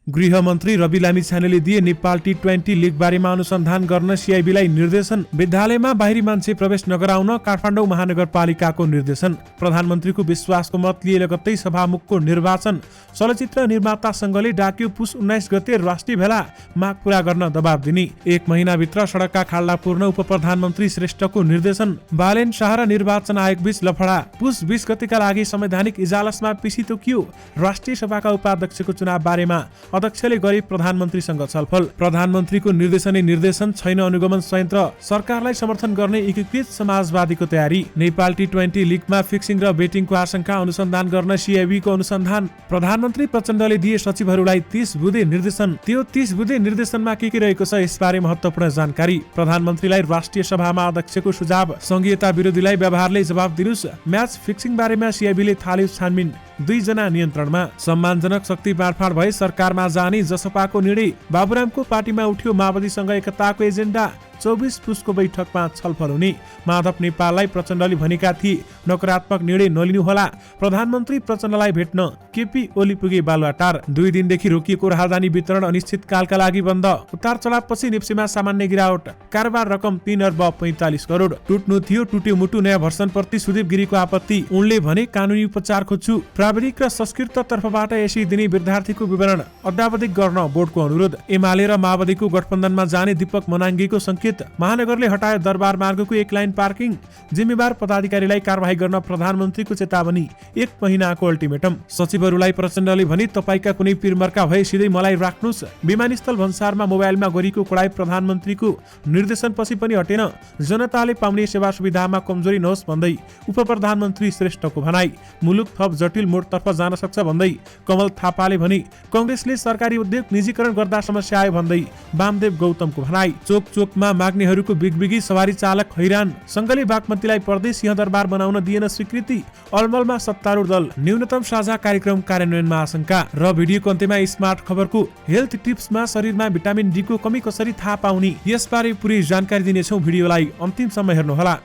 गृहमन्त्री रवि लामिछानेले दिए नेपाल टी20 लिग बारेमा अनुसन्धान गर्न सिआइबीलाई निर्देशन। विद्यालयमा बाहिरी मान्छे प्रवेश नगराउन काठमाडौँ महानगरपालिकाको निर्देशन। प्रधानमन्त्रीको विश्वासको मत लिए लगत्तै सभामुखको निर्वाचन। चलचित्र निर्माता संघले डाक्यो पुस 19 गते राष्ट्रिय भेला माग पूरा गर्न दबाब दिने। 1 महिनाभित्र सडकका खाल्डा पूर्ण। उप प्रधानमन्त्री श्रेष्ठको निर्देशन। बालेन शाह र निर्वाचन आयोग बीच लफडा। पुस 20 गतेका लागि संवैधानिक इजलासमा पिसी तोकियो। राष्ट्रिय सभाका उपाध्यक्षको चुनाव बारेमा अध्यक्षले गरी प्रधानमन्त्रीसँग छलफल। प्रधानमन्त्रीको निर्देशन छैन अनुगमन संयन्त्र। सरकारलाई समर्थन गर्ने एकीकृत समाजवादीको तयारी। नेपाल टी20 लिगमा फिक्सिङ र बेटिङको आशंका अनुसन्धान गर्न सिआइबीको अनुसन्धान। प्रधानमन्त्री प्रचण्डले दिए सचिवहरूलाई 30 बुँदे निर्देशन। त्यो 30 बुँदे निर्देशनमा के रहेको छ यसबारे महत्त्वपूर्ण जानकारी। प्रधानमन्त्रीलाई राष्ट्रिय सभामा अध्यक्षको सुझाव। संघीयता विरोधीलाई व्यवहारले जवाब दिनुस्। म्याच फिक्सिङ बारेमा सिआइबीले थाल्यो छानबिन। 2 जना नियन्त्रणमा। सम्मानजनक शक्ति बाँडफाँड भए सरकारमा जाने जसपाको निर्णय। बाबुरामको पार्टीमा उठ्यो माओवादीसँग एकताको एजेन्डा। 24 पुसको बैठकमा छलफल हुने। माधव नेपाललाई प्रचण्डले भनेका थिए नकारात्मक निर्णय नलिनु होला। प्रधानमन्त्री प्रचण्डलाई भेट्न केपी ओली पुगे बालुवाटार। 2 दिनदेखि रोकिएको राहदानी वितरण अनिश्चितकालका लागि बन्द। उतार चढावपछि नेप्सीमा सामान्य गिरावट। कारोबार रकम 3 अर्ब 45 करोड। टुट्नु थियो टुट्यो मुटु नयाँ भर्सनप्रति सुदीप गिरीको आपत्ति। उनले भने कानुनी उपचार खोज्छु। प्राविधिक र संस्कृत तर्फबाट यसै दिने विद्यार्थीको विवरण अद्यावधिक गर्न बोर्डको अनुरोध। एमाले र माओवादीको गठबन्धनमा जाने दीपक मनाङ्गीको संकेत। महानगरले हटायो दरबार मार्गको 1 लाइन पार्किङ। जिम्मेवार पदाधिकारीलाई कारबाही गर्न प्रधानमन्त्रीको चेतावनी। 1 महिनाको अल्टिमेटम। सचिवहरूलाई प्रचण्डले भने तपाईका कुनै पिरमर्का भए सिधै मलाई राख्नुस्। विमानस्थल भन्सारमा मोबाइलमा गरेको कडाई प्रधानमन्त्रीको निर्देशनपछि पनि हटेन। जनताले पाउने सेवा सुविधामा कमजोरी नहोस् भन्दै उप प्रधानमन्त्री श्रेष्ठको भनाई। मुलुक थप जटिल मोडतर्फ जान सक्छ भन्दै कमल थापाले भने कांग्रेसले सरकारी उद्योग निजीकरण गर्दा समस्या आयो भन्दै वामदेव गौतमको भनाई। चोकमा माग्नेहरूको बिगबिगी सवारी चालक हैरान। संघले बागमतीलाई प्रदेश सिंहदरबार बनाउन दिएन स्वीकृति। अलमलमा सत्तारूढ दल। न्यूनतम साझा कार्यक्रम कार्यान्वयनमा आशंका। र भिडियोको अन्त्यमा स्मार्ट खबरको हेल्थ टिप्समा शरीरमा भिटामिन डी को कमी कसरी थाहा पाउने यसबारे पुरै जानकारी दिनेछौँ। भिडियोलाई अन्तिमसम्म हेर्नुहोला।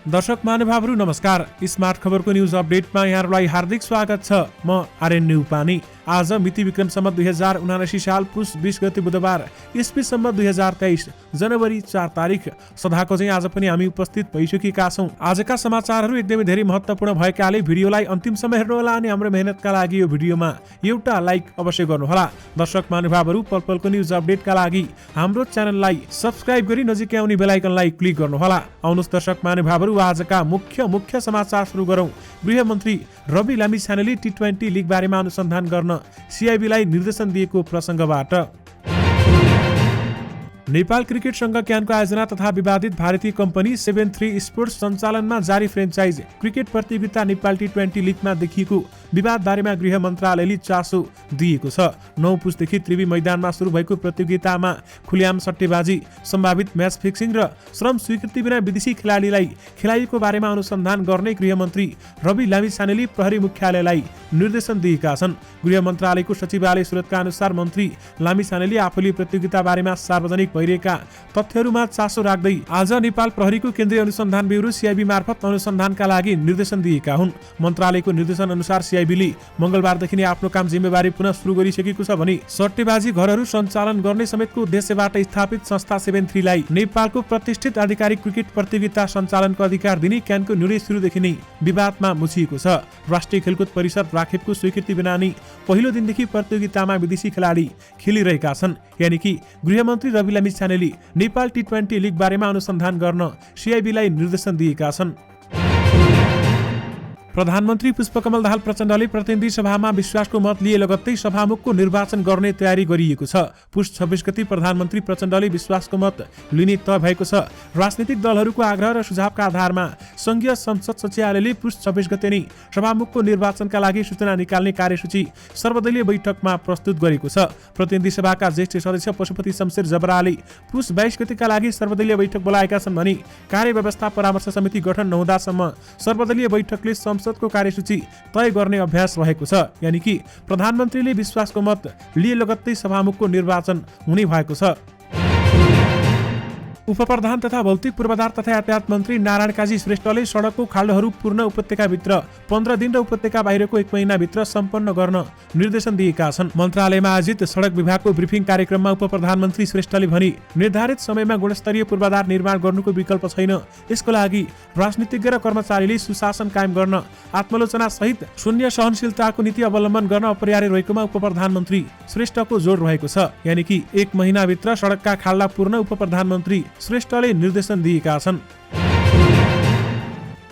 दर्शक महानुभावहरू नमस्कार। स्मार्ट खबरको न्यूज अपडेटमा यहाँहरूलाई हार्दिक स्वागत छ। म आर्यन न्युपानी। आज मिति विक्रम सम्मत 2079 साल पुस 20 गते बुधबार इस्वी सम्मत 2023 जनवरी 4 तारिक। सदाको चाहिँ आज पनि हामी उपस्थित भइसकेका छौँ। आजका समाचारहरू एकदमै धेरै महत्त्वपूर्ण भएकाले भिडियोलाई अन्तिमसम्म हेर्नुहोला अनि हाम्रो मेहनतका लागि यो भिडियोमा एउटा लाइक अवश्य गर्नुहोला। दर्शक महानुभावहरू पलपलको न्यूज अपडेटका लागि हाम्रो च्यानललाई सब्स्क्राइब गरी नजिकै आउने बेल आइकनलाई क्लिक गर्नुहोला। आउनुहोस् दर्शक महानुभावहरू आजका मुख्य समाचार सुरु गरौँ। गृहमन्त्री रवि लामिछानेले टी20 लिग बारेमा अनुसन्धान गर्न सिआइबीलाई निर्देशन दिएको प्रसङ्गबाट। नेपाल क्रिकेट संघ क्यानको आयोजना तथा विवादित भारतीय कम्पनी 73 स्पोर्ट्स सञ्चालनमा जारी फ्रेन्चाइज क्रिकेट प्रतियोगिता नेपाल टी20 लिगमा देखिएको विवाद बारेमा गृह मन्त्रालयले चासो दिएको छ। 9 पुसदेखि त्रिवी मैदानमा सुरु भएको प्रतियोगितामा खुल्याम सट्टेबाजी, सम्भावित म्याच फिक्सिङ र श्रम स्वीकृति बिना विदेशी खेलाडीलाई खेलाइएको बारेमा अनुसन्धान गर्ने गृहमन्त्री रवि लामिछानेले प्रहरी मुख्यालयलाई निर्देशन दिएका छन्। गृह मन्त्रालयको सचिवालय सुरतका अनुसार मन्त्री लामिछानेले आफूले प्रतियोगिता बारेमा सार्वजनिक भइरहेका तथ्यहरूमा चासो राख्दै आज नेपाल प्रहरीको केन्द्रीय अनुसन्धान ब्युरो सिआइबी मार्फत अनुसन्धानका लागि निर्देशन दिएका हुन्। मन्त्रालयको निर्देशन अनुसार सिआइबीले मंगलबारदेखि नै आफ्नो काम जिम्मेवारी पुनः सुरु गरिसकेको छ भने सट्टेबाजी घरहरू सञ्चालन गर्ने समेतको उद्देश्यबाट स्थापित संस्था 73 लाई नेपालको प्रतिष्ठित आधिकारिक क्रिकेट प्रतियोगिता सञ्चालनको अधिकार दिने क्यानको निर्णय सुरुदेखि नै विवादमा मुछिएको छ। राष्ट्रिय खेलकुद परिषद राखेपको स्वीकृति बिना नै पहिलो दिनदेखि प्रतियोगितामा विदेशी खेलाडी खेलिरहेका छन्। यानि कि गृहमन्त्री रवि लामिछानेले नेपाल टी20 लिग बारेमा अनुसन्धान गर्न सिआइबीलाई निर्देशन दिएका छन्। प्रधानमन्त्री पुष्पकमल दाहाल प्रचण्डले प्रतिनिधि सभामा विश्वासको मत लिए लगत्तै सभामुखको निर्वाचन गर्ने तयारी गरिएको छ। पुस 26 गते प्रधानमन्त्री प्रचण्डले विश्वासको मत लिने तय भएको छ। राजनीतिक दलहरूको आग्रह र सुझावका आधारमा संघीय संसद सचिवालयले पुस 26 गते नै सभामुखको निर्वाचनका लागि सूचना निकाल्ने कार्यसूची सर्वदलीय बैठकमा प्रस्तुत गरेको छ। प्रतिनिधि सभाका ज्येष्ठ सदस्य पशुपति शमशेर जबराले पुस 22 गतेका लागि सर्वदलीय बैठक बोलाएका छन् भने कार्यव्यवस्था परामर्श समिति गठन नहुँदासम्म सर्वदलीय बैठकले संसदको कार्यसूची तय गर्ने अभ्यास रहेको छ। यानि कि प्रधानमन्त्रीले विश्वासको मत लिए लगत्तै सभामुखको निर्वाचन हुने भएको छ। उपप्रधान तथा भौतिक पूर्वाधार तथा यातायात मन्त्री नारायण काजी श्रेष्ठले सडकको खाल्डोहरू पूर्ण उपत्यकाभित्र 15 दिन र उपत्यका बाहिरको 1 महिनाभित्र सम्पन्न गर्न निर्देशन दिएका छन्। मन्त्रालयमा आयोजित सडक विभागको ब्रिफिङ कार्यक्रममा उपप्रधानमन्त्री श्रेष्ठले भने निर्धारित समयमा गुणस्तरीय पूर्वाधार निर्माण गर्नुको विकल्प छैन। यसको लागि राजनीतिज्ञ र कर्मचारीले सुशासन कायम गर्न आत्मालोचना सहित शून्य सहनशीलताको नीति अवलम्बन गर्न अपरिहार्य रहेकोमा उपप्रधानमन्त्री श्रेष्ठको जोड रहेको छ। यानि कि 1 महिनाभित्र सडकका खाल्डा पूर्ण उपप्रधानमन्त्री श्रेष्ठले निर्देशन दिएका छन्।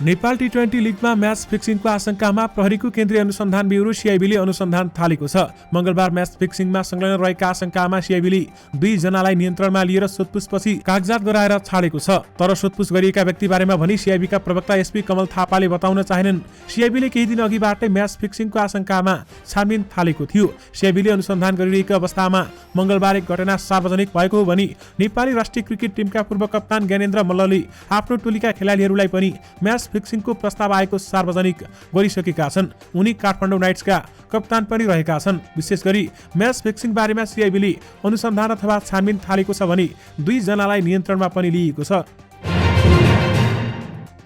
नेपाल टी20 लिगमा म्याच फिक्सिङको आशंकामा प्रहरीको केन्द्रीय अनुसन्धान ब्युरो सिआइबीले अनुसन्धान थालेको छ। मंगलबार म्याच फिक्सिङमा संलग्न रहेका आशंकामा सिआइबीले 2 जनालाई नियन्त्रणमा लिएर सोधपुछपछि कागजात गराएर छाडेको छ। तर सोधपुछ गरिएका व्यक्ति बारेमा भनी सिआइबीका प्रवक्ता एसपी कमल थापाले बताउन चाहेनन्। सिआइबीले केही दिन अघिबाटै म्याच फिक्सिङको आशंकामा छानबिन थालेको थियो। सिआइबीले अनुसन्धान गरिरहेको अवस्थामा मंगलबार एक घटना सार्वजनिक भएको हो भनी नेपाली राष्ट्रिय क्रिकेट टिमका पूर्व कप्तान ज्ञानेन्द्र मल्लले आफ्नो टोलीका खेलाडीहरूलाई पनि म्याच फिक्सिङको प्रस्ताव आएको सार्वजनिक गरिसकेका छन्। उनी काठमाडौँ नाइट्सका कप्तान पनि रहेका छन्। विशेष गरी म्याच फिक्सिङ बारेमा सिआइबीले अनुसन्धान अथवा छानबिन थालेको छ भने 2 जनालाई नियन्त्रणमा पनि लिएको छ।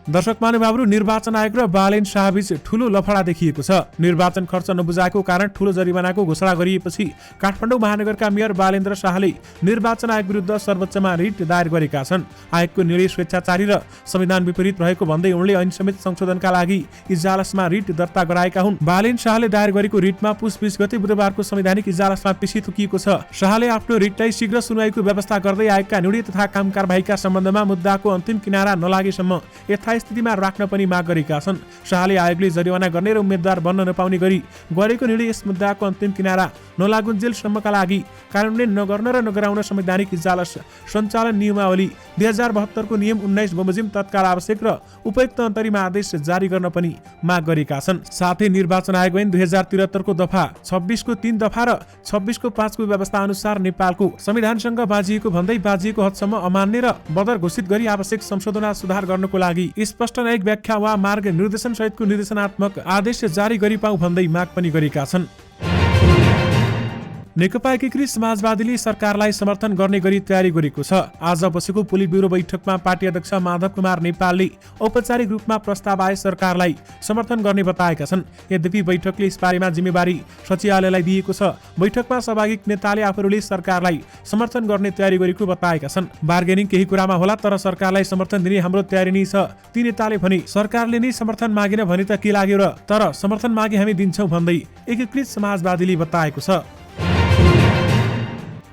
दर्शक महानुभावहरू, निर्वाचन आयोग र बालेन शाहबीच ठूलो लफडा देखिएको छ। निर्वाचन खर्च नबुझाएको कारण ठूलो जरिवानाको घोषणा गरिएपछि काठमाडौँ महानगरका मेयर बालेन्द्र शाहले निर्वाचन आयोग विरुद्ध सर्वोच्चमा रिट दायर गरेका छन्। आयोगको निर्णय स्वेच्छाचारी र संविधान विपरीत रहेको भन्दै उनले ऐन समेत संशोधनका लागि इजलासमा रिट दर्ता गराएका हुन्। बालेन शाहले दायर गरेको रिटमा पुस 20 गते बुधबारको संवैधानिक इजलासमा पेशी तोकिएको छ। शाहले आफ्नो रिटलाई शीघ्र सुनवाईको व्यवस्था गर्दै आयोगका निर्णय तथा काम कारबाहीका सम्बन्धमा मुद्दाको अन्तिम किनारा नलागेसम्म स्थितिमा राख्न पनि माग गरेका छन्। शाहले आयोगले जरिवाना गर्ने र उम्मेद्वार बन्न नपाउने गरी गरेको निर्णय यस मुद्दाको अन्तिम किनारा नलागुन्जेलसम्मका लागि कार्यान्वयन नगर्न र नगराउन संवैधानिक इजलास सञ्चालन नियमावली 2072 को नियम 19 बमोजिम तत्काल आवश्यक र उपयुक्त अन्तरिम आदेश जारी गर्न पनि माग गरेका छन्। साथै निर्वाचन आयोग ऐन 2073 को दफा 26 को 3 दफा र 26 को 5 को व्यवस्था अनुसार नेपालको संविधानसँग बाजिएको भन्दै बाजिएको हदसम्म अमान्य र बदर घोषित गरी आवश्यक संशोधन स्धार गर्नको लागि स्पष्ट न्यायिक व्याख्या वा मार्ग निर्देशन सहितको निर्देशनात्मक आदेश जारी गरी पाऊ भन्दै माग पनि गरेका छन्। नेकपा एकीकृत समाजवादीले सरकारलाई समर्थन गर्ने गरी तयारी गरेको छ। आज बसेको पोलिट ब्युरो बैठकमा पार्टी अध्यक्ष माधव कुमार नेपालले औपचारिक रूपमा प्रस्ताव आए सरकारलाई समर्थन गर्ने बताएका छन्। यद्यपि बैठकले यसबारेमा जिम्मेवारी सचिवालयलाई दिएको छ। बैठकमा सहभागी नेताले आफूहरूले सरकारलाई समर्थन गर्ने तयारी गरेको बताएका छन्। बार्गेनिङ केही कुरामा होला तर सरकारलाई समर्थन दिने हाम्रो तयारी नै छ। ती नेताले भने सरकारले नै समर्थन मागेन भने त के लाग्यो र, तर समर्थन मागे हामी दिन्छौं भन्दै एकीकृत समाजवादीले बताएको छ।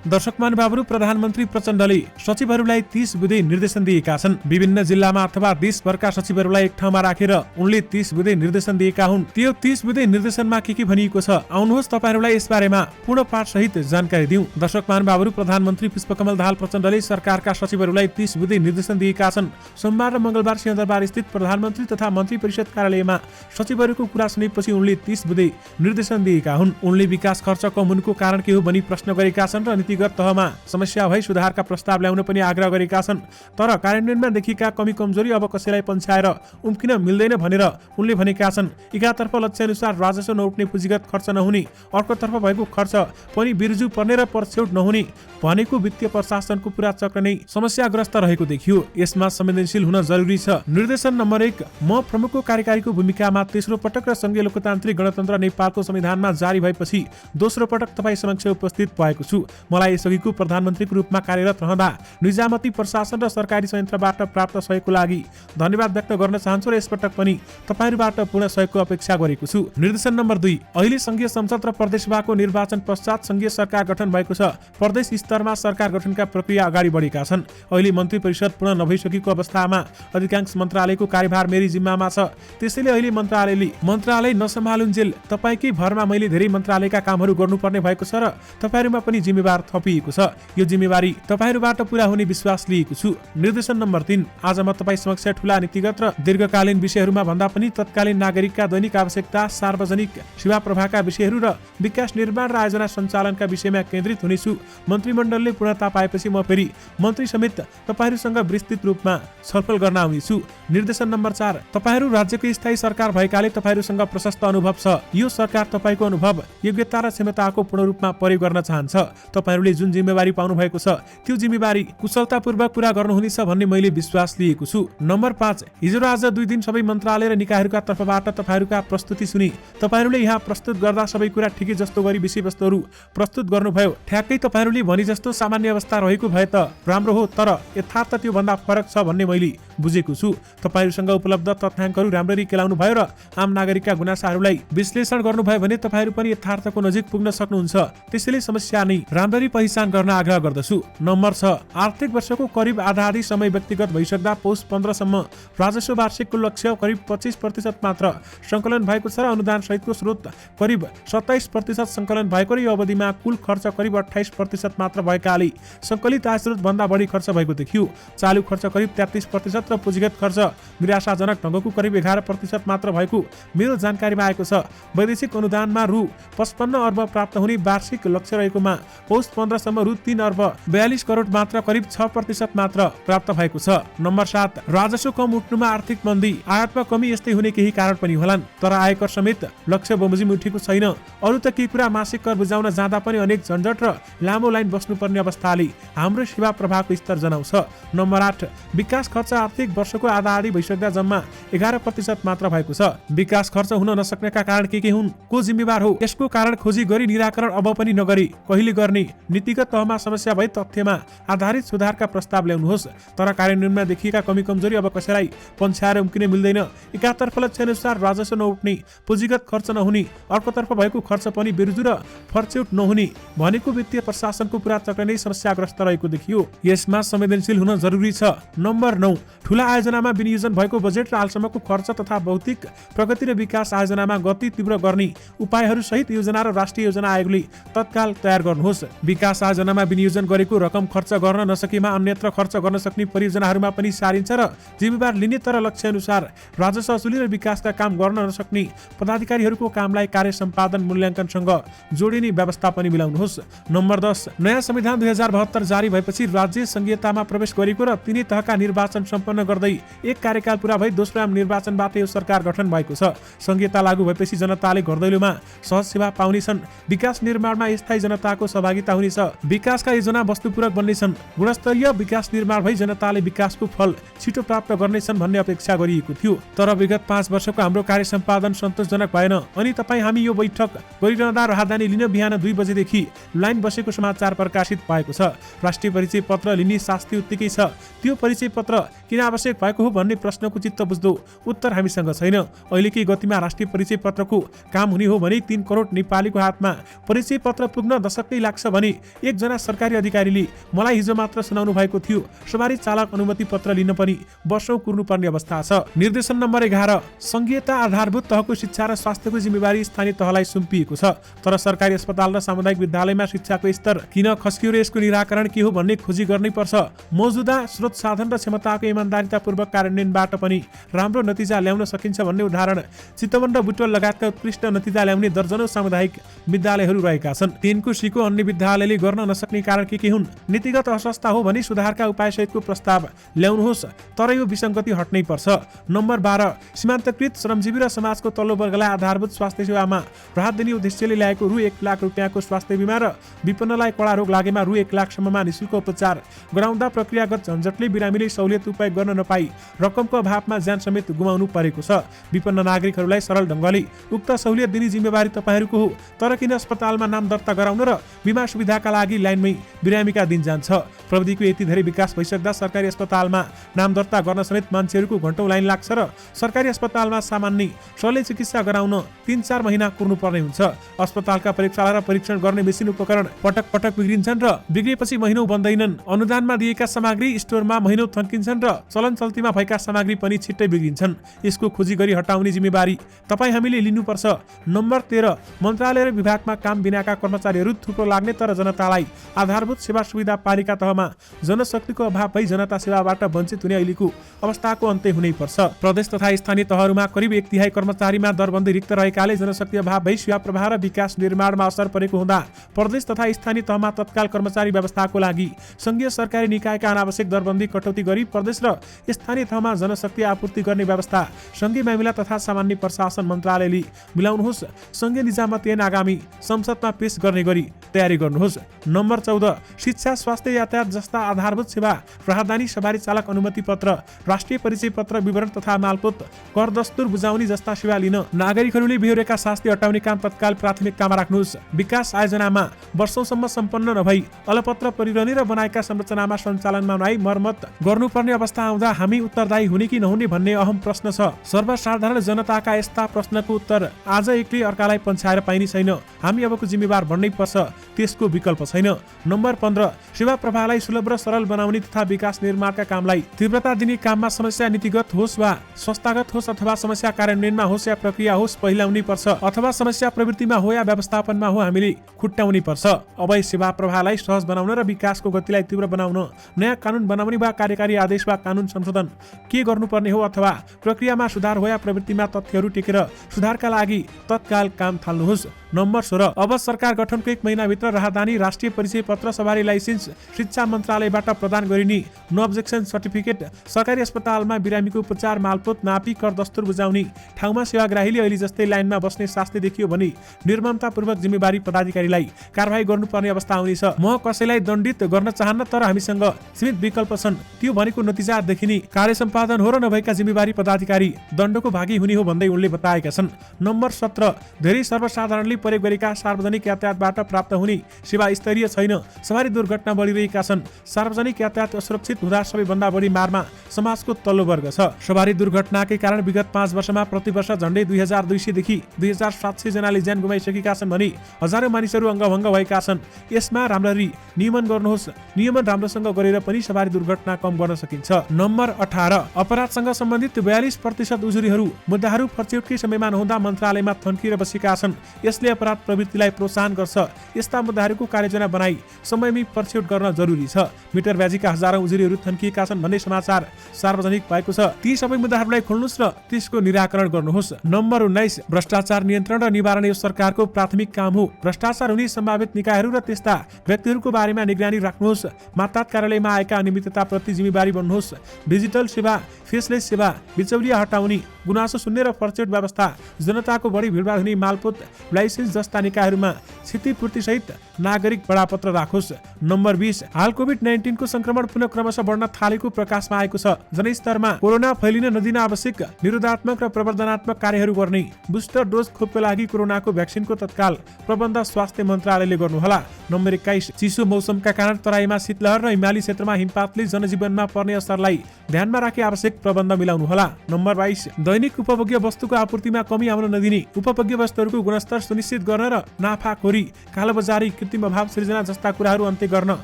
दर्शक महानुभावहरू, प्रधानमन्त्री प्रचण्डले सचिवहरूलाई 30 बुँदे निर्देशन दिएका छन्। विभिन्न जिल्लामा अथवा देशभरका सचिवहरूलाई एक ठाउँमा राखेर उनले 30 बुँदे निर्देशन दिएका हुन्। त्यो 30 बुँदे निर्देशनमा के भनिएको छ, आउनुहोस् तपाईहरुलाई यसबारेमा पूर्ण पाठ सहित जानकारी दिउँ। दर्शक महानुभावहरू, प्रधानमन्त्री पुष्पकमल दाहाल प्रचण्डले सरकारका सचिवहरूलाई 30 बुँदे निर्देशन दिएका छन्। सोमबार र मंगलबार सिंहदरबार स्थित प्रधानमन्त्री तथा मन्त्री परिषद कार्यालयमा सचिवहरूको कुरा सुनेपछि उनले 30 बुँदे निर्देशन दिएका हुन्। उनले विकास खर्च कम हुनुको कारण के हो भनी प्रश्न गरेका छन् र नीतिगत तहमा समस्या भई सुधारका प्रस्ताव ल्याउन पनि आग्रह गरेका छन्। तर कार्यान्वयनमा देखिएका कमी कमजोरी अब कसैलाई पन्छाएर उम्किन मिल्दैन भनेर उनले भनेका छन्। एकातर्फ लक्ष्य अनुसार राजस्व नउठ्ने पुँजीगत खर्च नहुने, अर्कोतर्फ भएको खर्च पनि बिर्जु पर्ने र परछ्यौट नहुने भनेको वित्तीय प्रशासनको पुरा चक्र नै समस्याग्रस्त रहेको देखियो। यसमा संवेदनशील हुन जरुरी छ। निर्देशन नम्बर 1, म प्रमुखको कार्यकारीको भूमिकामा तेस्रो पटक र संघीय लोकतान्त्रिक गणतन्त्र नेपालको संविधानमा जारी भएपछि दोस्रो पटक तपाईँ समक्ष उपस्थित भएको छु। मलाई यसअघिको प्रधानमन्त्रीको रूपमा कार्यरत रहँदा निजामती प्रशासन र सरकारी संयन्त्रबाट प्राप्त सहयोगको लागि धन्यवाद व्यक्त गर्न चाहन्छु र यसपटक पनि तपाईहरुबाट पूर्ण सहयोगको अपेक्षा गरेको छु। निर्देशन नम्बर 2, अहिले संघीय संसद र प्रदेशसभाको निर्वाचन पश्चात संघीय सरकार गठन भएको छ। प्रदेश स्तरमा सरकार गठनका प्रक्रिया अगाडि बढेका छन्। अहिले मन्त्री परिषद पूर्ण नभइसकेको अवस्थामा अधिकांश मन्त्रालयको कार्यभार मेरी जिम्मामा छ। त्यसैले अहिले मन्त्रालय नसम्हालुन्जेल तपाईकै भरमा मैले धेरै मन्त्रालयका कामहरू गर्नुपर्ने भएको छ र तपाईहरुमा पनि जिम्मेवार थपिएको छ। यो जिम्मेवारी तपाईहरुबाट पूरा हुने विश्वास लिएको छु। निर्देशन नम्बर 3, आज म तपाई समक्ष ठूला नीतिगत र दीर्घकालीन विषयहरूमा भन्दा पनि तत्कालीन नागरिकका दैनिक आवश्यकता, सार्वजनिक सेवा प्रवाहका विषयहरू र विकास निर्माण र आयोजना सञ्चालनका विषयमा केन्द्रित हुनेछु। मन्त्रीमण्डलले पूर्णता पाएपछि म फेरि मन्त्री समेत तपाईहरुसँग विस्तृत रूपमा छलफल गर्न आउनेछु। निर्देशन नम्बर 4, तपाईहरु राज्यको स्थायी सरकार भएकाले तपाईहरुसँग प्रशस्त अनुभव छ। यो सरकार तपाईको अनुभव, योग्यता र क्षमताको पूर्ण रूपमा प्रयोग गर्न चाहन्छ। तपाईहरुले तपाईँहरूले जुन जिम्मेवारी पाउनु भएको छ त्यो जिम्मेवारी कुशलतापूर्वक पूरा गर्नुहुनेछ भन्ने मैले विश्वास लिएको छु। नम्बर 5, हिजो र आज 2 दिन सबै मन्त्रालय र निकायहरूका तर्फबाट तपाईँहरूका प्रस्तुति सुनि। तपाईँहरूले यहाँ प्रस्तुत गर्दा सबै कुरा ठिकै जस्तो गरी विषयवस्तुहरू प्रस्तुत गर्नुभयो। ठ्याक्कै तपाईँहरूले भने जस्तो सामान्य अवस्था रहेको भए त राम्रो हो, तर यथार्थ त्यो भन्दा फरक छ भन्ने मैले बुझेको छु। तपाईँहरूसँग उपलब्ध तथ्याङ्कहरू राम्ररी केलाउनु भयो र आम नागरिकका गुनासाहरूलाई विश्लेषण गर्नुभयो भने तपाईँहरू पनि यथार्थको नजिक पुग्न सक्नुहुन्छ। त्यसैले समस्या नै राम्ररी पहिचान गर्न आग्रह गर्दछु। नम्बर 6, आर्थिक वर्षको करिब आधा समय व्यक्तिगत भइसक्दा पौष 15 सम्म राजस्व वार्षिकको लक्ष्य करिब 25% मात्र सङ्कलन भएको छ र अनुदान सहितको स्रोत करिब 27% सङ्कलन भएको र यो अवधिमा कुल खर्च करिब 28% मात्र भएकाले सङ्कलित आय स्रोत भन्दा बढी खर्च भएको देखियो। चालु खर्च करिब 33% र पुँजीगत खर्च निराशाजनक ढङ्गको करिब 11% मात्र भएको मेरो जानकारीमा आएको छ। वैदेशिक अनुदानमा रु 55 अर्ब प्राप्त हुने वार्षिक लक्ष्य रहेकोमा पौष 15 सम्म रु 3 अर्ब 42 करोड मात्र करिब 6% मात्र प्राप्त भएको छ। नम्बर 7, राजस्व कम उठ्नुमा आर्थिक मन्दी, आयातमा कमी यस्तै हुने केही कारण पनि होलान्, तर आयकर समेत लक्ष्य बमोजिम उठेको छैन। अरू त के कुरा, मासिक कर बुझाउन जाँदा पनि अनेक झन्झट र लामो लाइन बस्नुपर्ने अवस्थाले हाम्रो सेवा प्रभावको स्तर जनाउँछ। नम्बर 8, विकास खर्च आर्थिक वर्षको आधा भइसक्दा जम्मा 11% मात्र भएको छ। विकास खर्च हुन नसक्नेका कारण के हुन्, को जिम्मेवार हो, यसको कारण खोजी गरी निराकरण अब पनि नगरी कहिले गर्ने, नीतिगत तहमा समस्या भए तथ्यमा आधारित सुधारका प्रस्ताव ल्याउनुहोस्। तर कार्यान्वयनमा देखिएका कमी कमजोरी अब कसैलाई पन्छाएर उम्किन मिल्दैन। एकातर्फ लक्ष्य अनुसार राजस्व नउठ्ने, पुँजीगत खर्च नहुने, अर्कोतर्फ भएको खर्च पनि बेरुजु र फर्च्युट नहुने भनेको वित्तीय प्रशासनको पुरा चक्र नै समस्याग्रस्त रहेको देखियो। यसमा संवेदनशील हुन जरुरी छ। नम्बर 9, ठूला आयोजनामा विनियोजन भएको बजेट र हालसम्मको खर्च तथा भौतिक प्रगति र विकास आयोजनामा गति तीव्र गर्ने उपायहरू सहित योजना र राष्ट्रिय योजना आयोगले तत्काल तयार गर्नुहोस्। विकास आयोजनामा विनियोजन गरेको रकम खर्च गर्न नसकेमा अन्यत्र खर्च गर्न सक्ने परियोजनाहरूमा पनि सारिन्छ र जिम्मेवार लिने तर लक्ष्य अनुसार राजस्व असुली र विकासका काम गर्न नसक्ने पदाधिकारीहरूको कामलाई कार्य सम्पादन मूल्याङ्कनसँग जोडिने व्यवस्था पनि मिलाउनुहोस्। नम्बर 10, नयाँ संविधान 2072 जारी भएपछि राज्य संघीयतामा प्रवेश गरेको र तिनै तहका निर्वाचन सम्पन्न गर्दै एक कार्यकाल पूरा भई दोस्रो आम निर्वाचनबाट यो सरकार गठन भएको छ। संघीयता लागू भएपछि जनताले घरदैलोमा सहज सेवा पाउनेछन्, विकास निर्माणमा स्थायी जनताको सहभागिता हुनेछ, विकासका योजना वस्तुपूरक बन्नेछन्, गुणस्तरीय विकास निर्माण भई जनताले विकासको फल छिटो प्राप्त गर्नेछन् भन्ने अपेक्षा गरिएको थियो। तर विगत 5 वर्षको हाम्रो कार्य सम्पादन सन्तोषजनक भएन। अनि तपाईँ हामी यो बैठक गरिरहँदा राहदानी लिन बिहान 2 बजेदेखि लाइन बसेको समाचार प्रकाशित भएको छ। राष्ट्रिय परिचय पत्र लिने शास्ति उत्तिकै छ। त्यो परिचय पत्र किन आवश्यक भएको हो भन्ने प्रश्नको चित्त बुझ्दो उत्तर हामीसँग छैन। अहिलेकै गतिमा राष्ट्रिय परिचय पत्रको काम हुने हो भने 3 करोड नेपालीको हातमा परिचय पत्र पुग्न दशकै लाग्छ भने एकजना सरकारी अधिकारीले मलाई हिजो मात्र सुनाउनु भएको थियो। सवारी चालक अनुमति पत्र लिन पनि वर्षौं कुर्नुपर्ने अवस्था छ। निर्देशन नम्बर 11, संघीयता आधारभूत तहको शिक्षा र स्वास्थ्यको जिम्मेवारी स्थानीय तहलाई सुम्पिएको छ। तर सरकारी अस्पताल र सामुदायिक विद्यालयमा शिक्षाको स्तर किन खस्कियो र यसको निराकरण के हो भन्ने खोजी गर्नै पर्छ। मौजुदा स्रोत साधन र क्षमताको इमानदारीतापूर्वक कार्यान्वयनबाट पनि राम्रो नतिजा ल्याउन सकिन्छ भन्ने उदाहरण चितवन र बुटवल लगायतका उत्कृष्ट नतिजा ल्याउने दर्जनौं सामुदायिक विद्यालयहरू रहेका छन्। तिनको सिको अन्य विद्यालयले गर्न नसक्ने कारण के हुन्, नीतिगत अस्वस्थता हो भने सुधारका उपायसहितको प्रस्ताव ल्याउनुहोस्, तर यो विसङ्गति हट्नै पर्छ। नम्बर 12, सीमान्तकृत श्रमजीवी र समाजको तल्लो वर्गलाई आधारभूत स्वास्थ्य सेवामा राहत दिने उद्देश्यले ल्याएको रु 1 लाख रुपियाँको स्वास्थ्य बिमा र विपन्नलाई कडा रोग लागेमा रु 1 लाख सम्ममा निशुल्क उपचार गराउँदा प्रक्रियागत झन्झटले बिरामीले सहुलियत उपयोग गर्न नपाई रकमको अभावमा ज्यान समेत गुमाउनु परेको छ। विपन्न नागरिकहरूलाई सरल ढङ्गले उक्त सहुलियत दिने जिम्मेवारी तपाईँहरूको हो, तर किन अस्पतालमा नाम दर्ता गराउन र बिमा सुविधाका लागि लाइनमै बिरामीका दिन जान्छ। प्रविधिको यति धेरै विकास भइसक्दा सरकारी अस्पतालमा नाम दर्ता गर्न समेत मान्छेहरूको घन्टौं लाइन लाग्छ र सरकारी अस्पतालमा सामान्य शल्य चिकित्सा गराउन 3-4 महिना कुर्नुपर्ने हुन्छ। अस्पतालका प्रयोगशाला र परीक्षण गर्ने मेसिन उपकरण पटक पटक बिग्रिन्छन् र बिग्रिएपछि महिनौं बन्दैनन्। अनुदानमा दिएका सामग्री स्टोरमा महिनौं थन्किन्छन् र चलन चल्तीमा भएका सामग्री पनि छिट्टै बिग्रिन्छन्। यसको खोजी गरी हटाउने जिम्मेवारी तपाईँ हामीले लिनुपर्छ। नम्बर 13, मन्त्रालय र विभागमा काम बिनाका कर्मचारीहरू थुप्रो लाग्ने तर जनतालाई आधारभूत सेवा सुविधा पालिका तहमा जनशक्तिको अभाव भई जनता सेवाबाट वञ्चित हुने अहिलेको अवस्थाको अन्त्य हुनै पर्छ। प्रदेश तथा स्थानीय तहहरूमा करिब 1/3 कर्मचारीमा दरबन्दी रिक्त रहेकाले जनशक्ति अभाव भई सेवा प्रवाह र विकास निर्माणमा असर परेको हुँदा प्रदेश तथा स्थानीय तहमा तत्काल कर्मचारी व्यवस्थाको लागि संघीय सरकारी निकायका अनावश्यक दरबन्दी कटौती गरी प्रदेश र स्थानीय तहमा जनशक्ति आपूर्ति गर्ने व्यवस्था संघीय मामिला तथा सामान्य प्रशासन मन्त्रालयले मिलाउनुहोस्। संघीय निजामत ऐन आगामी संसदमा पेश गर्ने गरी तयारी गर्नुहोस्। गर्नुहोस्। नम्बर 14 शिक्षा, स्वास्थ्य, यातायात जस्ता आधारभूत सेवा, राहदानी, सवारी चालक अनुमति पत्र, राष्ट्रिय परिचय पत्र विवरण तथा मालपोत कर दस्तुर बुझाउने जस्ता सेवा लिन नागरिकहरूले बेहोरेका शास्ति हटाउने काम तत्काल प्राथमिकतामा राख्नुहोस्। विकास आयोजनामा वर्षौंसम्म सम्पन्न नभई अलपत्र परिरहने र बनाएका संरचनामा सञ्चालनमा नआई मर्मत गर्नुपर्ने अवस्था आउँदा हामी उत्तरदायी हुने कि नहुने भन्ने अहम प्रश्न छ। सर्वसाधारण जनताका यस्ता प्रश्नको उत्तर आज एकले अर्कालाई पन्छाएर पाइने छैन। हामी अबको जिम्मेवार बन्नै पर्छ, त्यसको विकल्प छैन। नम्बर 15 सेवा प्रवाहलाई सुलभ र सरल बनाउने तथा विकास निर्माणका कामलाई तीव्रता दिने काममा समस्या नीतिगत होस् वा संस्थागत होस् अथवा समस्या कार्यान्वयनमा होस् या प्रक्रिया होस् पहिलाउनै पर्छ अथवा समस्या प्रवृत्तिमा हो या व्यवस्थापनमा हो हामीले खुट्टाउनै पर्छ। अब सेवा प्रवाहलाई सहज बनाउन र विकासको गतिलाई तीव्र बनाउन नयाँ कानुन बनाउने वा कार्यकारी आदेश वा कानुन संशोधन के गर्नुपर्ने हो अथवा प्रक्रियामा सुधार हो या प्रवृत्तिमा तथ्यहरू टेकेर सुधारका लागि तत्काल काम थाल्नुहोस्। नम्बर 16 अब सरकार गठनको 1 महिनाभित्र राहदानी, राष्ट्रिय परिचय पत्र, सवारी लाइसेन्स शिक्षा मन्त्रालयबाट प्रदान गरिने नो अब्जेक्सन सर्टिफिकेट, सरकारी अस्पतालमा बिरामीको उपचार, मालपोत, नापी, कर दस्तुर बुझाउने ठाउँमा सेवाग्राहीले अहिले जस्तै लाइनमा बस्ने शास्ति देखियो भने निर्ममतापूर्वक जिम्मेवारी पदाधिकारीलाई कारबाही गर्नुपर्ने अवस्था आउनेछ। म कसैलाई दण्डित गर्न चाहन्न, तर हामीसँग सीमित विकल्प छन्। त्यो भनेको नतिजा देखिने कार्य सम्पादन हो र नभएका जिम्मेवारी पदाधिकारी दण्डको भागी हुने हो भन्दै उनले बताएका छन्। नम्बर 17 धेरै सर्वसाधारणले प्रयोग गरेका सार्वजनिक यातायातबाट प्राप्त हुने सेवा स्तरीय छैन। सवारी दुर्घटना बढिरहेका छन्। सार्वजनिक यातायात असुरक्षित हुँदा सबैभन्दा बढी मारमा समाजको तल्लो वर्ग छ। सवारी दुर्घटनाकै कारण विगत 5 वर्षमा प्रति वर्ष झण्डै 2200 देखि 2700 जनाले ज्यान गुमाइसकेका छन् भने हजारौं मानिसहरू अङ्गभङ्ग भएका छन्। यसमा राम्ररी नियमन गर्नुहोस्। नियमन राम्रोसँग गरेर पनि सवारी दुर्घटना कम गर्न सकिन्छ। नम्बर 18 अपराधसँग सम्बन्धित 42% उजुरीहरू मुद्दाहरू फर्चेउटकै समयमा नहुँदा मन्त्रालयमा थन्किएर बसेका छन्। यसले अपराध प्रवृत्तिलाई प्रोत्साहन गर्छ। यस्ता मुद्दाहरूको कार्ययोजना बनाई समयमै फर्चेउट गर्न जरुरी छ। मिटर ब्याजीका हजारौं उजुरीहरू थन्किएका छन् भन्ने समाचार सार्वजनिक भएको छ। ती सबै मुद्दाहरूलाई खोल्नुहोस् र त्यसको निराकरण गर्नुहोस्। नम्बर 19 भ्रष्टाचार नियन्त्रण र निवारण यो सरकारको प्राथमिक काम हो। भ्रष्टाचार हुने सम्भावित निकायहरू र त्यस्ता व्यक्तिहरूको बारेमा निगरानी राख्नुहोस्। मातहत कार्यालयमा आएका अनियमितताप्रति जिम्मेवारी बन्नुहोस्। डिजिटल सेवा, फेसलेस सेवा, बिचौलिया हटाउने, गुनासो सुन्ने र फर्चेउट व्यवस्था, जनताको बढी भिडभाड हुने मालपोत लाइसेन्स जस्ता निकायहरूमा क्षतिपूर्ति सहित नागरिक बडापत्र राखोस्। नम्बर 20 हाल कोभिड-19 को संक्रमण पुनः क्रमशः बढ्न थालेको प्रकाशमा आएको छ। जनस्तरमा कोरोना फैलिन नदिन आवश्यक निरोधात्मक र प्रवर्धनात्मक कार्यहरू गर्ने। बुस्टर डोज खोपको लागि कोरोनाको भ्याक्सिनको तत्काल प्रबन्ध स्वास्थ्य मन्त्रालयले गर्नुहोला। नम्बर 21 चिसो मौसमका कारण तराईमा शीतलहर र हिमाली क्षेत्रमा हिमपातले जनजीवनमा पर्ने असरलाई ध्यानमा राखी आवश्यक प्रबन्ध मिलाउनुहोला। नम्बर 22 दैनिक उपभोग्य वस्तुको आपूर्तिमा कमी आउन नदिने, उपभोग्य वस्तुहरूको गुणस्तर सुनिश्चित गर्न र नाफाखोरी, कालोबजारी, कृत्रिम अभाव सृजना जस्ता कुराहरू अन्त्य गर्न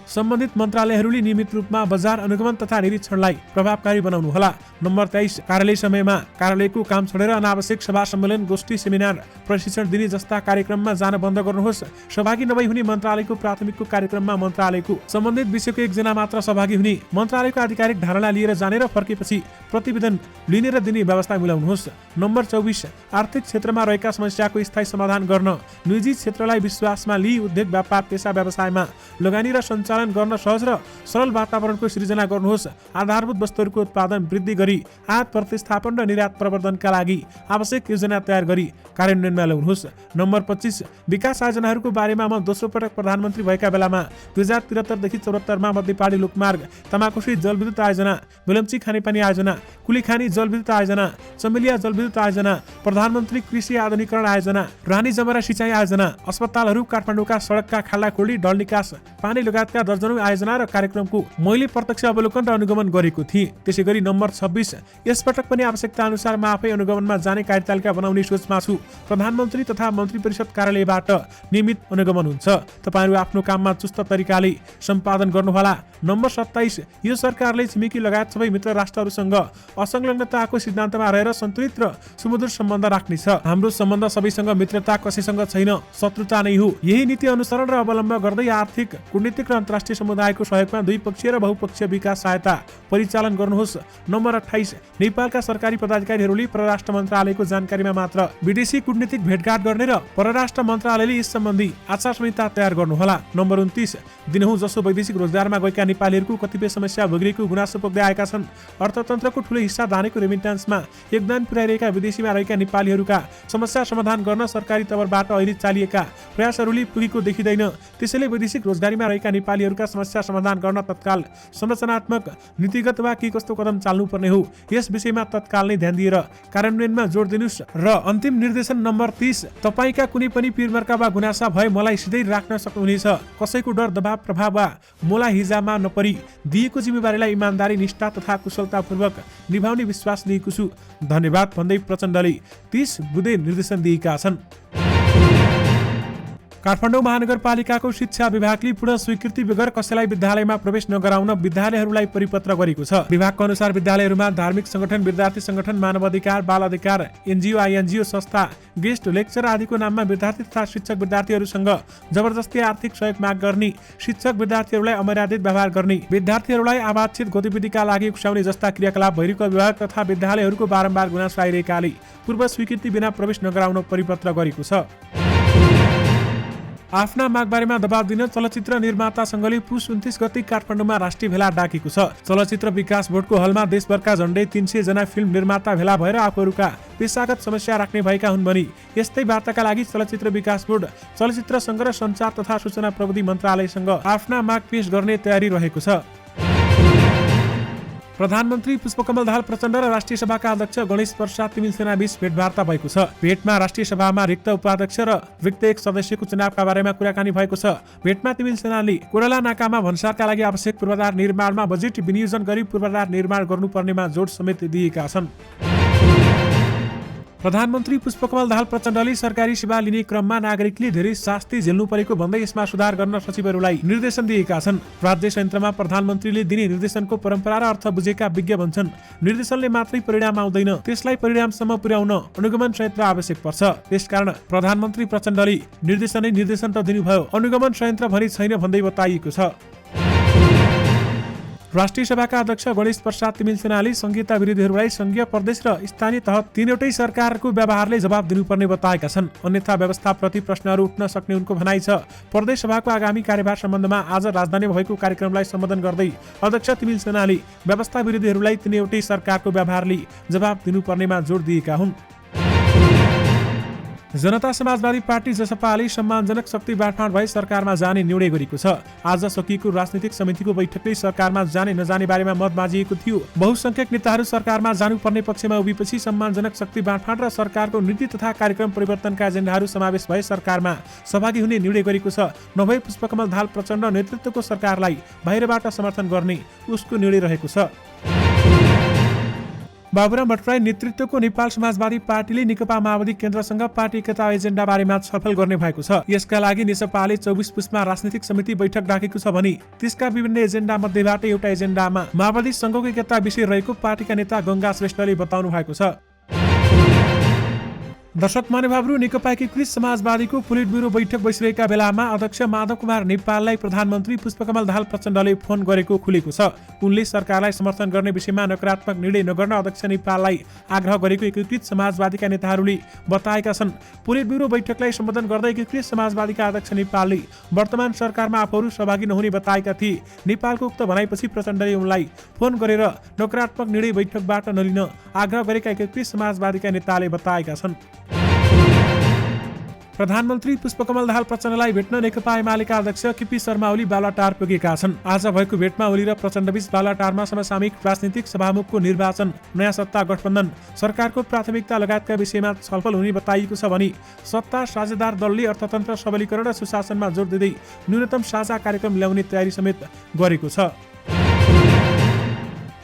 सम्बन्धित मन्त्रालयहरूले नियमित रूपमा बजार अनुगमन तथा निरीक्षणलाई प्रभावकारी बनाउनुहोला। नम्बर 23 कार्यालय समयमा कार्यालयको काम छोडेर अनावश्यक सभा सम्मेलन, गोष्ठी, सेमिनार, प्रशिक्षण दिने जस्ता कार्यक्रममा जान बन्द गर्नुहोस्। सहभागी नभई हुने मन्त्रालयको प्राथमिकको कार्यक्रममा मन्त्रालयको सम्बन्धित विषयको एकजना मात्र सहभागी हुने, मन्त्रालयको आधिकारिक धारणा लिएर जाने र फर्केपछि प्रतिवेदन लिने र दिने व्यवस्था मिलाउनुहोस्। नम्बर 24 आर्थिक क्षेत्रमा रहेका समस्याको स्थायी समाधान गर्न निजी क्षेत्रलाई विश्वासमा लिई उद्योग, व्यापार, पेशा, व्यवसायमा लगानी र सञ्चालन गर्न सहज र सरल वातावरणको सृजना गर्नुहोस्। आधारभूत वस्तुहरूको उत्पादन वृद्धि गरी आयात प्रतिस्थापन र निर्यात प्रवर्धनका लागि आवश्यक योजना तयार गरी कार्यान्वयनमा ल्याउनुहोस्। नम्बर 25 विकास आयोजनाहरूको बारेमा म दोस्रो पटक प्रधानमन्त्री भएका बेलामा 2073 देखि 74 मा मध्यपाडी लोकमार्ग, तमाकुसी जलविद्युत आयोजना, बेलम्ची खानेपानी आयोजना, कुलीखानी जलविद्युत आयोजना, चमेलिया जलविद्युत आयोजना, प्रधानमन्त्री कृषि आधुनिकरण आयोजना, रानी जमरा सिँचाइ आयोजना, अस्पतालहरू, काठमाडौँका सडकका खाल्डा खोल्डी, डल निकास, पानी लगायतका दर्जनौं आयोजना र कार्यक्रमको मैले प्रत्यक्ष अवलोकन र अनुगमन गरेको थिएँ। त्यसैगरी नम्बर 26 यसपटक पनि आवश्यकता अनुसार म आफै अनुगमनमा जाने कार्यतालिका बनाउने सोचमा छु। प्रधानमन्त्री तथा मन्त्री परिषद कार्यालयबाट नियमित अनुगमन हुन्छ। तपाईहरू आफ्नो काममा चुस्त तरिकाले सम्पादन गर्नुहोला। नम्बर 27 यो सरकारले छिमेकी लगायत सबै मित्र राष्ट्रहरूसँग असंलग्नताको सिद्धान्तमा रहेर सन्तुलित र सुमधुर सम्बन्ध राख्नेछ। हाम्रो सम्बन्ध सबैसँग मित्रता, कसैसँग छैन, शत्रुता नै हो। यही नीति अनुसरण र अवलम्बन गर्दै आर्थिक, कूटनीतिक र अन्तर्राष्ट्रिय समुदायको सहयोगमा द्विपक्षीय र बहुपक्षीय विकास सहायता परिचालन गर्नुहोस्। नम्बर 28 नेपालका सरकारी पदाधिकारीहरूले परराष्ट्र मन्त्रालयको जानकारीमा मात्र विदेशी कूटनीतिक भेटघाट गर्ने र परराष्ट्र मन्त्रालयले यस सम्बन्धी आचार संहिता तयार गर्नुहोला। गर्नुहोला। नम्बर 29, दिनहुँ जसो वैदेशिक रोजगारमा गएका नेपालीहरूको कतिपय समस्या भोगिरहेको गुनासो पोख्दै आएका छन्। अर्थतन्त्रको ठूलो हिस्सा धानेको रेमिट्यान्समा योगदान पुर्याइरहेका विदेशीमा रहेका नेपालीहरूका समस्या समाधान गर्न सरकारी तवरबाट अहिले चालिएका प्रयासहरूले पुगेको देखिँदैन। त्यसैले वैदेशिक रोजगारीमा रहेका नेपालीहरूका समस्या समाधान गर्न तत्काल संरचनात्मक, नीतिगत वा के कस्तो कदम चाल्नुपर्ने हो, यस विषयमा तत्काल नै ध्यान दिएर कार्यान्वयनमा जोड दिनुस्। र अन्तिम निर्देशन नम्बर 30, तपाईका कुनै पनि पिरमर्का वा गुनासा भए मलाई सिधै राख्न सक्नुहुनेछ। कसैको डर, दबाव, प्रभाव वा मोला हिजामा नपरी दिएको जिम्मेवारीलाई इमानदारी, निष्ठा तथा कुशलतापूर्वक निभाउने विश्वास लिएको छु। धन्यवाद भन्दै प्रचण्डले 30 बुँदे निर्देशन दिएका छन्। काठमाडौँ महानगरपालिकाको शिक्षा विभागले पुनः स्वीकृति बगैर कसैलाई विद्यालयमा प्रवेश नगराउन विद्यालयहरूलाई परिपत्र गरेको छ। विभागको अनुसार विद्यालयहरूमा धार्मिक संगठन, विद्यार्थी संगठन, मानव अधिकार, बाल अधिकार, एनजिओ, आइएनजिओ संस्था, गेस्ट लेक्चर आदिको नाममा विद्यार्थी तथा शिक्षक विद्यार्थीहरूसँग जबरजस्ती आर्थिक सहयोग माग गर्ने, शिक्षक विद्यार्थीहरूलाई अमर्यादित व्यवहार गर्ने, विद्यार्थीहरूलाई आवाक्षित गतिविधिका लागि उक्साउने जस्ता क्रियाकलाप भइरहेको विभाग तथा विद्यालयहरूको बारम्बार गुनासो आइरहेकाले पूर्व स्वीकृति बिना प्रवेश नगराउन परिपत्र गरेको छ। आफ्ना मागबारेमा दबाब दिन चलचित्र निर्माता संघले पुस 29 गते काठमाडौँमा राष्ट्रिय भेला डाकेको छ। चलचित्र विकास बोर्डको हलमा देशभरका झण्डै 300 जना फिल्म निर्माता भेला भएर आफूहरूका पेशागत समस्या राख्ने भएका हुन् भनी यस्तै वार्ताका लागि चलचित्र विकास बोर्ड, चलचित्र संघ र सञ्चार तथा सूचना प्रविधि मन्त्रालयसँग आफ्ना माग पेश गर्ने तयारी रहेको छ। प्रधानमन्त्री पुष्पकमल दाहाल प्रचण्ड र राष्ट्रिय सभाका अध्यक्ष गणेश प्रसाद तिमिल सेनाबीच भेटवार्ता भएको छ। भेटमा राष्ट्रिय सभामा रिक्त उपाध्यक्ष र रिक्त एक सदस्यको चुनावका बारेमा कुराकानी भएको छ। भेटमा तिमिल सेनाले कोरला नाकामा भन्सारका लागि आवश्यक पूर्वाधार निर्माणमा बजेट विनियोजन गरी पूर्वाधार निर्माण गर्नुपर्नेमा जोड समेत दिएका छन्। प्रधानमन्त्री पुष्पकमल दाहाल प्रचण्डले सरकारी सेवा लिने क्रममा नागरिकले धेरै शास्ति झेल्नु परेको भन्दै यसमा सुधार गर्न सचिवहरूलाई निर्देशन दिएका छन्। राज्य संयन्त्रमा प्रधानमन्त्रीले दिने निर्देशनको परम्परा र अर्थ बुझेका विज्ञ भन्छन्, निर्देशनले मात्रै परिणाम आउँदैन, त्यसलाई परिणामसम्म पुर्याउन अनुगमन संयन्त्र आवश्यक पर्छ। त्यसकारण प्रधानमन्त्री प्रचण्डले निर्देशन त दिनुभयो, अनुगमन संयन्त्र भने छैन भन्दै बताइएको छ। राष्ट्रिय सभाका अध्यक्ष गणेश प्रसाद तिमिल सेनाले संघीयता विरोधीहरूलाई संघीय, प्रदेश र स्थानीय तह तीनवटै सरकारको व्यवहारले जवाब दिनुपर्ने बताएका छन्। अन्यथा व्यवस्थाप्रति प्रश्नहरू उठ्न सक्ने उनको भनाइ छ। प्रदेश सभाको आगामी कार्यभार सम्बन्धमा आज राजधानीमा भएको कार्यक्रमलाई सम्बोधन गर्दै अध्यक्ष तिमिल सेनाले व्यवस्था विरोधीहरूलाई तीनवटै सरकारको व्यवहारले जवाब दिनुपर्नेमा जोड दिएका हुन्। जनता समाजवादी पार्टी जसपाले सम्मानजनक शक्ति बाँडफाँड भई सरकारमा जाने निर्णय गरेको छ। आज सकिएको राजनीतिक समितिको बैठकले सरकारमा जाने नजाने बारेमा मत माजिएको थियो। बहुसंख्यक नेताहरू सरकारमा जानुपर्ने पक्षमा उभिएपछि सम्मानजनक शक्ति बाँडफाँड र सरकारको नीति तथा कार्यक्रम परिवर्तनका एजेन्डाहरू समावेश भए सरकारमा सहभागी हुने निर्णय गरेको छ। नभए पुष्पकमल दाहाल प्रचण्ड नेतृत्वको सरकारलाई बाहिरबाट समर्थन गर्ने उसको निर्णय रहेको छ। बाबुराम भट्टराई नेतृत्वको नेपाल समाजवादी पार्टीले नेकपा माओवादी केन्द्रसँग पार्टी एकता एजेन्डा बारेमा छलफल गर्ने भएको छ। यसका लागि नेसपाले 24 पुसमा राजनीतिक समिति बैठक डाकेको छ भने त्यसका विभिन्न एजेन्डा मध्येबाट एउटा एजेन्डामा माओवादी संघको एकता विषय रहेको पार्टीका नेता गंगा श्रेष्ठले बताउनु भएको छ। दर्शक महानुभावहरू, नेकपा एकीकृत समाजवादीको पोलिट ब्युरो बैठक बसिरहेका बेलामा अध्यक्ष माधव कुमार नेपाललाई प्रधानमन्त्री पुष्पकमल दाहाल प्रचण्डले फोन गरेको खुलेको छ। उनले सरकारलाई समर्थन गर्ने विषयमा नकारात्मक निर्णय नगर्न अध्यक्ष नेपाललाई आग्रह गरेको एकीकृत समाजवादीका नेताहरूले बताएका छन्। पोलिट ब्युरो बैठकलाई सम्बोधन गर्दै एकीकृत समाजवादीका अध्यक्ष नेपालले वर्तमान सरकारमा आफूहरू सहभागी नहुने बताएका थिए। नेपालको उक्त भनाइपछि प्रचण्डले उनलाई फोन गरेर नकारात्मक निर्णय बैठकबाट नलिन आग्रह गरेका एकीकृत समाजवादीका नेताले बताएका छन्। प्रधानमन्त्री पुष्पकमल दाहाल प्रचण्डलाई भेट्न नेकपा एमालेका अध्यक्ष केपी शर्मा ओली बालाटार पुगेका छन्। आज भएको भेटमा ओली र प्रचण्डबीच बालाटारमा समसामयिक राजनीतिक सभामुखको निर्वाचन, नयाँ सत्ता गठबन्धन, सरकारको प्राथमिकता लगायतका विषयमा छलफल हुने बताइएको छ भने सत्ता साझेदार दलले अर्थतन्त्र सबलीकरण र सुशासनमा जोड दिँदै न्यूनतम साझा कार्यक्रम ल्याउने तयारी समेत गरेको छ।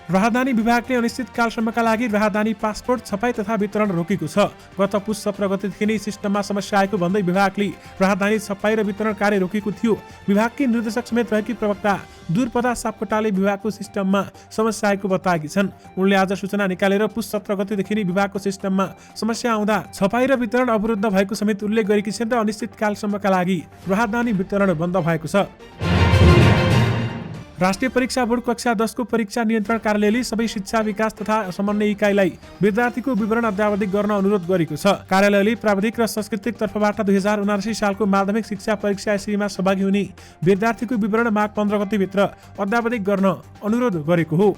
राहदानी विभागले अनिश्चितकालसम्मका लागि राहदानी पासपोर्ट छपाई तथा वितरण रोकेको छ। गत पुस 17 गतेदेखि नै सिस्टममा समस्या आएको भन्दै विभागले राहदानी छपाई र वितरण कार्य रोकेको थियो। विभागकी निर्देशक समेत रहेकी प्रवक्ता दुर्पदा सापकोटाले विभागको सिस्टममा समस्या आएको बताएकी छन्। उनले आज सूचना निकालेर पुस 17 गतेदेखि नै विभागको सिस्टममा समस्या आउँदा छपाई र वितरण अवरुद्ध भएको समेत उल्लेख गरेकी छिन् र अनिश्चितकालसम्मका लागि राहदानी वितरण बन्द भएको छ। राष्ट्रिय परीक्षा बोर्ड कक्षा 10 को परीक्षा नियन्त्रण कार्यालयले सबै शिक्षा विकास तथा समन्वय इकाइलाई विद्यार्थीको विवरण अद्यावधिक गर्न अनुरोध गरेको छ। कार्यालयले प्राविधिक र सांस्कृतिक तर्फबाट 2079 सालको माध्यमिक शिक्षा परीक्षा एसईमा सहभागी हुने विद्यार्थीको विवरण माघ 15 गतेभित्र अद्यावधिक गर्न अनुरोध गरेको हो।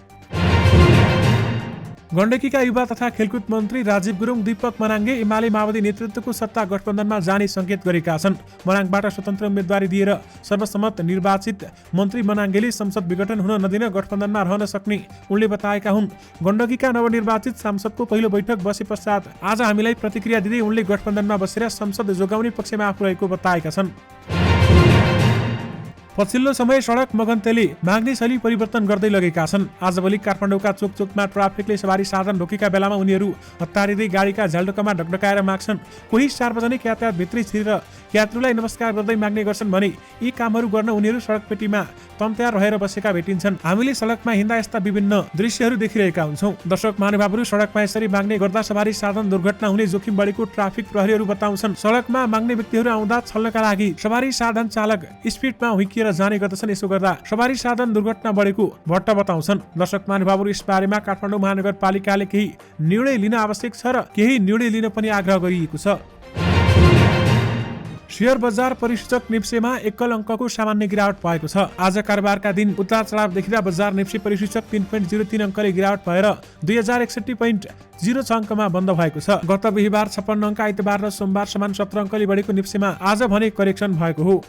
गण्डकीका युवा तथा खेलकुद मन्त्री राजीव गुरुङ, दीपक मनाङले एमाले माओवादी नेतृत्वको सत्ता गठबन्धनमा जाने संकेत गरेका छन्। मनाङबाट स्वतन्त्र उम्मेदवारी दिएर सर्वसम्मत निर्वाचित मन्त्री मनाङले संसद विघटन हुन नदिन गठबन्धनमा रहन सक्ने उनले बताएका हुन्। गण्डकीका नवनिर्वाचित सांसदको पहिलो बैठक बसे पश्चात आज हामीलाई प्रतिक्रिया दिँदै उनले गठबन्धनमा बसेर संसद जोगाउने पक्षमा आफू रहेको बताएका छन्। पछिल्लो समय सडक मगन्तेले माग्ने शैली परिवर्तन गर्दै लगेका छन्। आजभोलि काठमाडौँका चोकचोकमा ट्राफिकले सवारी साधन रोकेका बेलामा उनीहरू हतारिँदै गाडीका झ्यालडोकामा ढकढकाएर माग्छन्। कोही सार्वजनिक यातायात भित्रै छिरेर यात्रुलाई नमस्कार गर्दै माग्ने गर्छन् भने यी कामहरू गर्न उनीहरू सडकपेटीमा तम्त्यार रहेर बसेका भेटिन्छन्। हामीले सडकमा हिँड्दा यस्ता विभिन्न दृश्यहरू देखिरहेका हुन्छौँ। दर्शक महानुभावहरू, सडकमा यसरी माग्ने गर्दा सवारी साधन दुर्घटना हुने जोखिम बढेको ट्राफिक प्रहरीहरू बताउँछन्। सडकमा माग्ने व्यक्तिहरू आउँदा छल्नका लागि सवारी साधन चालक स्पिडमा हुइकिएर जाने गर्दछन्। यसो गर्दा सवारी साधन दुर्घटना बढेको भट्ट बताउँछन्। दर्शक महानुभावहरू, यस बारेमा काठमाडौँ महानगरपालिकाले केही निर्णय लिन आवश्यक छ र केही निर्णय लिन पनि आग्रह गरिएको छ। शेयर बजार परिसूचक निप्सेमा एकल अङ्कको सामान्य गिरावट भएको छ। आज कारोबारका दिन उतार चढाव देखिँदा बजार निप्से परिसूचक 3.03 अङ्कले गिरावट भएर 2061.06 अङ्कमा बन्द भएको छ। गत बिहीबार 56 अङ्क, आइतबार र सोमबार समान 17 अङ्कले बढेको निप्सेमा आज भने करेक्सन भएको हो।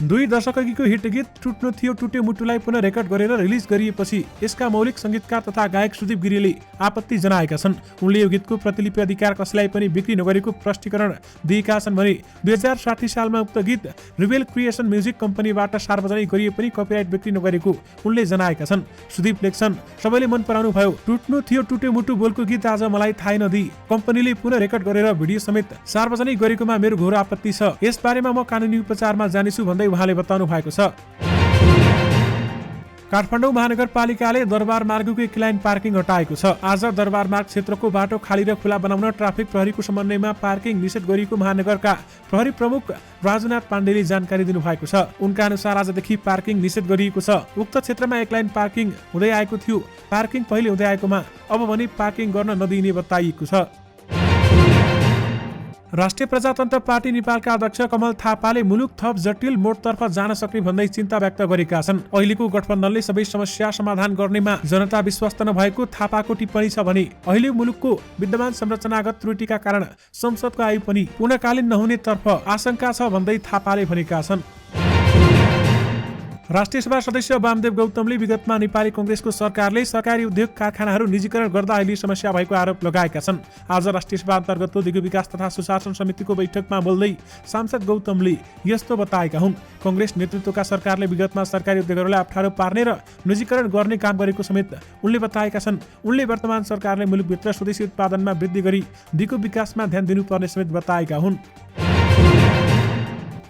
2 दशक अघिको हिट गीत टुट्नु थियो टुटे मुटुलाई पुनः रेकर्ड गरेर रिलिज गरिएपछि यसका मौलिक संगीतकार तथा गायक सुदीप गिरीले आपत्ति जनाएका छन्। उनले यो गीतको प्रतिलिपि अधिकार कसैलाई पनि बिक्री नगरेको प्रष्टीकरण दिएका छन् भने 2060 सालमा उक्त गीत रिबेल क्रिएसन म्युजिक कम्पनीबाट सार्वजनिक गरिए पनि कपिराइट बिक्री नगरेको उनले जनाएका छन्। सुदीप लेख्छन्, सबैले मन पराउनु भयो। टुट्नु थियो टुटे मुटु बोलको गीत आज मलाई थाहै नदिई कम्पनीले पुनः रेकर्ड गरेर भिडियो समेत सार्वजनिक गरेकोमा मेरो घोर आपत्ति छ। यस बारेमा म कानुनी उपचारमा जानेछु भन्दै उहाँले बताउनु भएको छ। काठमाडौँ महानगरपालिकाले दरबार मार्गको एक लाइन पार्किङ हटाएको छ। आज दरबार मार्ग क्षेत्रको बाटो खाली र खुला बनाउन ट्राफिक प्रहरीको समन्वयमा पार्किङ निषेध गरिएको महानगरका प्रहरी प्रमुख राजुनाथ पाण्डेले जानकारी दिनुभएको छ। उनका अनुसार आजदेखि पार्किङ निषेध गरिएको छ। उक्त क्षेत्रमा एक लाइन पार्किङ हुँदै आएको थियो। पार्किङ पहिले हुँदै आएकोमा अब भने पार्किङ गर्न नदिइने बताइएको छ। राष्ट्रिय प्रजातन्त्र पार्टी नेपालका अध्यक्ष कमल थापाले मुलुक थप जटिल मोडतर्फ जान सक्ने भन्दै चिन्ता व्यक्त गरेका छन्। अहिलेको गठबन्धनले सबै समस्या समाधान गर्नेमा जनता विश्वस्त नभएको थापाको टिप्पणी छ भने अहिले मुलुकको विद्यमान संरचनागत त्रुटिका कारण संसदको आयु पनि पूर्णकालीन नहुने तर्फ आशंका छ भन्दै थापाले भनेका छन्। राष्ट्रिय सभा सदस्य वामदेव गौतमले विगतमा नेपाली कांग्रेसको सरकारले सरकारी उद्योग कारखानाहरू निजीकरण गर्दा अहिले समस्या भएको आरोप लगाएका छन्। आज राष्ट्रिय सभा अन्तर्गतको दिगो विकास तथा सुशासन समितिको बैठकमा बोल्दै सांसद गौतमले यस्तो बताएका हुन्। कांग्रेस नेतृत्वका सरकारले विगतमा सरकारी उद्योगहरूलाई अप्ठ्यारो पार्ने र निजीकरण गर्ने काम गरेको समेत उनले बताएका छन्। उनले वर्तमान सरकारले मुलुकभित्र स्वदेशी उत्पादनमा वृद्धि गरी दिगो विकासमा ध्यान दिनुपर्ने समेत बताएका हुन्।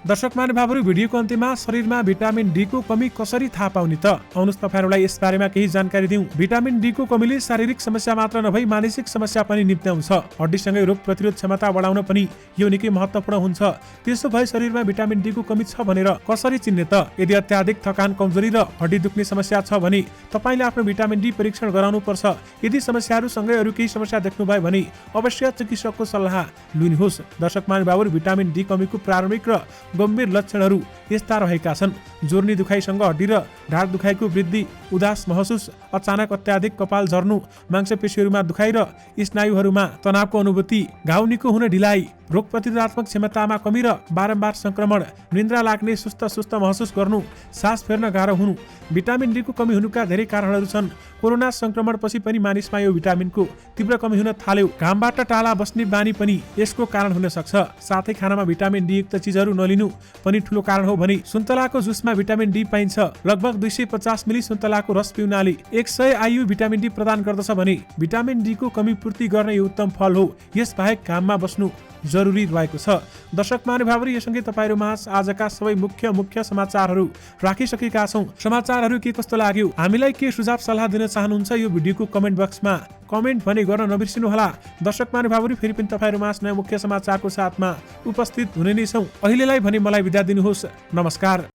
दर्शक महानुभावहरू, भिडियोको अन्त्यमा शरीरमा भिटामिन डी को कमी कसरी थाहा पाउने त? आउनुहोस् तपाईहरुलाई यस बारेमा केही जानकारी दिउँ। भिटामिन डी को कमीले शारीरिक समस्या मात्र नभई मानसिक समस्या पनि निप्ट्याउँछ। हड्डीसँगै रोग प्रतिरोध क्षमता बढाउन पनि यो निकै महत्त्वपूर्ण हुन्छ। त्यसो भए शरीरमा भिटामिन डी को कमी छ भनेर कसरी चिन्ने त? यदि अत्याधिक थकान, कमजोरी र हड्डी दुख्ने समस्या छ भने तपाईले आफ्नो भिटामिन डी परीक्षण गराउनु पर्छ। यदि समस्याहरूसँगै अरू केही समस्या देख्नुभयो भने अवश्य चिकित्सकको सल्लाह लिनुहोस्। दर्शक महानुभावहरू, भिटामिन डी कमीको प्रारम्भिक र गम्भीर लक्षणहरू यस्ता रहेका छन्। जोर्नी दुखाइसँग हड्डी र ढाड दुखाइको वृद्धि, उदास महसुस, अचानक अत्याधिक कपाल झर्नु, मांसपेशीहरूमा दुखाइ र स्नायुहरूमा तनावको अनुभूति, घाउ निको हुन ढिलाइ, रोग प्रतिरोधात्मक क्षमतामा कमी र बारम्बार संक्रमण, निन्द्रा लाग्ने, सुस्त महसुस गर्नु, सास फेर्न गाह्रो हुनु। भिटामिन डी को कमी हुनुका धेरै कारणहरू छन्। कोरोना संक्रमणपछि पनि मानिसमा यो भिटामिनको तीव्र कमी हुन थाल्यो। घामबाट टाढा बस्ने बानी पनि यसको कारण हुन सक्छ। साथै खानामा भिटामिन डी युक्त चिजहरू नलिनु पनि ठूलो कारण हो भने सुन्तलाको जुसमा भिटामिन डी पाइन्छ। लगभग 250 मिली सुन्तलाको रस पिउनाले 100 आयु भिटामिन डी प्रदान गर्दछ भने भिटामिन डी को कमी पूर्ति गर्ने यो उत्तम फल हो। यस बाहेक घाममा बस्नु जरुरी रहेको छ। दर्शक महानुभावहरू, यससँगै तपाईहरुमा आजका सबै मुख्य समाचारहरू राखिसकेका छौं। समाचारहरू के कस्तो लाग्यो, हामीलाई के सुझाव सल्लाह दिन चाहनुहुन्छ, यो भिडियोको कमेन्ट बक्समा कमेन्ट भने गर्न नबिर्सिनु होला। दर्शक महानुभावहरू, फेरि पनि तपाईहरुमा नयाँ मुख्य समाचारको साथमा उपस्थित हुने नै छौं। अहिलेलाई भने मलाई बिदा दिनुहोस्। नमस्कार।